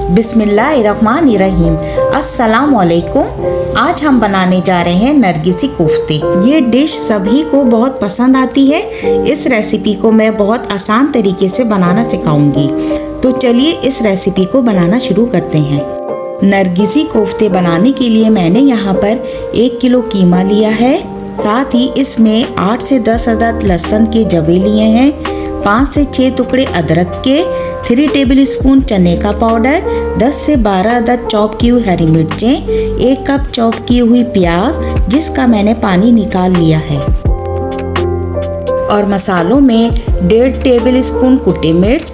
बिस्मिल्लाहिर्रहमानिर्रहीम। अस्सलाम वालेकुम। आज हम बनाने जा रहे हैं नरगिसी कोफ्ते। ये डिश सभी को बहुत पसंद आती है। इस रेसिपी को मैं बहुत आसान तरीके से बनाना सिखाऊंगी। तो चलिए इस रेसिपी को बनाना शुरू करते हैं। नरगिसी कोफ्ते बनाने के लिए मैंने यहाँ पर 1 किलो कीमा लिया है। साथ ही इसमें 8 से 10 अदद लहसुन के जवे लिए हैं, 5 से 6 टुकड़े अदरक के, 3 टेबलस्पून चने का पाउडर, 10 से 12 अदद चॉप की हुई हरी मिर्चें, 1 कप चॉप की हुई प्याज जिसका मैंने पानी निकाल लिया है। और मसालों में 1.5 टेबलस्पून कुटी मिर्च,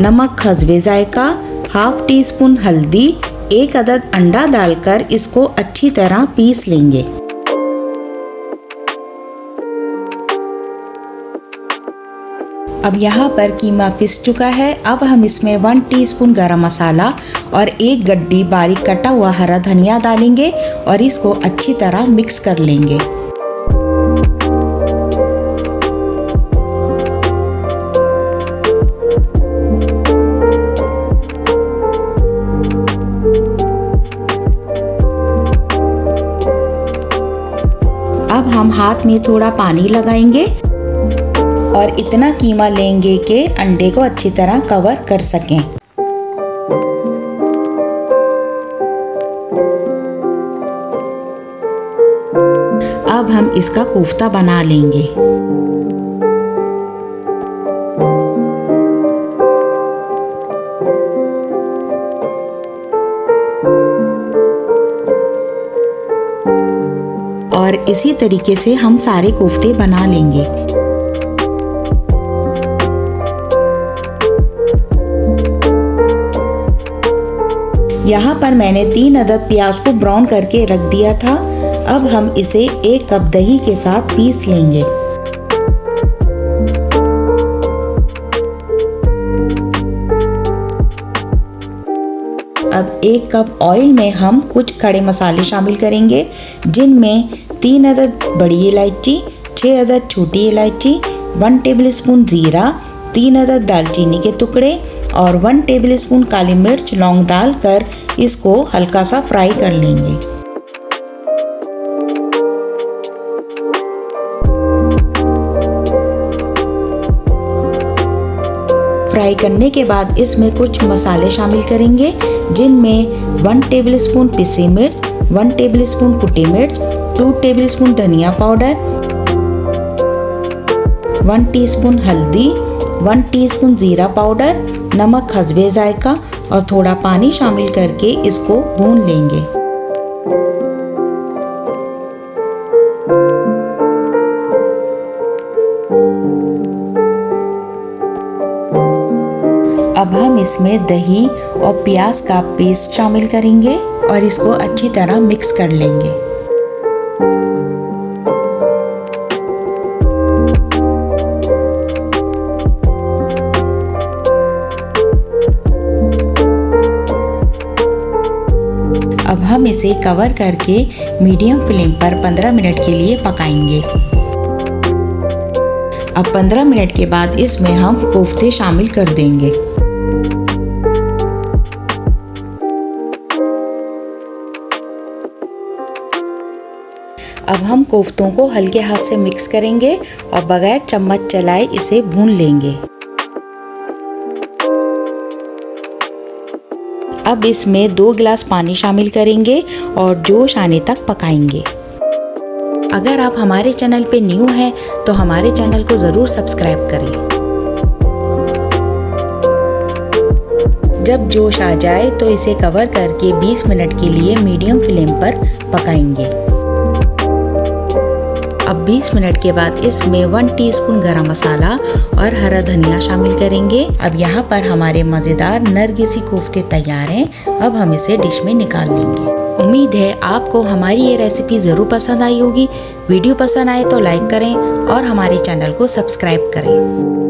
नमक हस्बे जायका, 1/2 टीस्पून हल्दी, 1 अदद अंडा डालकर इसको अच्छी तरह पीस लेंगे। अब यहाँ पर कीमा पिस चुका है। अब हम इसमें 1 टीस्पून गरम मसाला और 1 गड्डी बारीक कटा हुआ हरा धनिया डालेंगे और इसको अच्छी तरह मिक्स कर लेंगे। अब हम हाथ में थोड़ा पानी लगाएंगे और इतना कीमा लेंगे कि अंडे को अच्छी तरह कवर कर सकें। अब हम इसका कोफ्ता बना लेंगे। और इसी तरीके से हम सारे कोफ्ते बना लेंगे। यहाँ पर मैंने 3 अदद प्याज को ब्राउन करके रख दिया था। अब हम इसे 1 कप दही के साथ पीस लेंगे। अब 1 कप ऑयल में हम कुछ खड़े मसाले शामिल करेंगे, जिनमें 3 अदद बड़ी इलायची, 6 अदद छोटी इलायची, 1 टेबलस्पून जीरा, 3 अदद दालचीनी के टुकड़े और 1 टेबलस्पून काली मिर्च लौंग डालकर इसको हल्का सा फ्राई कर लेंगे। फ्राई करने के बाद इसमें कुछ मसाले शामिल करेंगे, जिनमें 1 टेबलस्पून पिसी मिर्च, 1 टेबलस्पून कुटी मिर्च, 2 टेबलस्पून धनिया पाउडर, 1 टीस्पून हल्दी, 1 टीस्पून जीरा पाउडर, नमक हस्बे जायका और थोड़ा पानी शामिल करके इसको भून लेंगे। अब हम इसमें दही और प्याज का पेस्ट शामिल करेंगे और इसको अच्छी तरह मिक्स कर लेंगे। अब हम इसे कवर करके मीडियम फ्लेम पर 15 मिनट के लिए पकाएंगे। अब 15 मिनट के बाद इसमें हम कोफ्ते शामिल कर देंगे। अब हम कोफ्तों को हल्के हाथ से मिक्स करेंगे और बगैर चम्मच चलाए इसे भून लेंगे। अब इसमें 2 गिलास पानी शामिल करेंगे और जोश आने तक पकाएंगे। अगर आप हमारे चैनल पे न्यू हैं तो हमारे चैनल को ज़रूर सब्सक्राइब करें। जब जोश आ जाए तो इसे कवर करके 20 मिनट के लिए मीडियम फ्लेम पर पकाएंगे। अब 20 मिनट के बाद इसमें 1 टीस्पून गरम मसाला और हरा धनिया शामिल करेंगे। अब यहाँ पर हमारे मज़ेदार नरगिसी कोफ्ते तैयार हैं। अब हम इसे डिश में निकाल लेंगे। उम्मीद है आपको हमारी ये रेसिपी ज़रूर पसंद आई होगी। वीडियो पसंद आए तो लाइक करें और हमारे चैनल को सब्सक्राइब करें।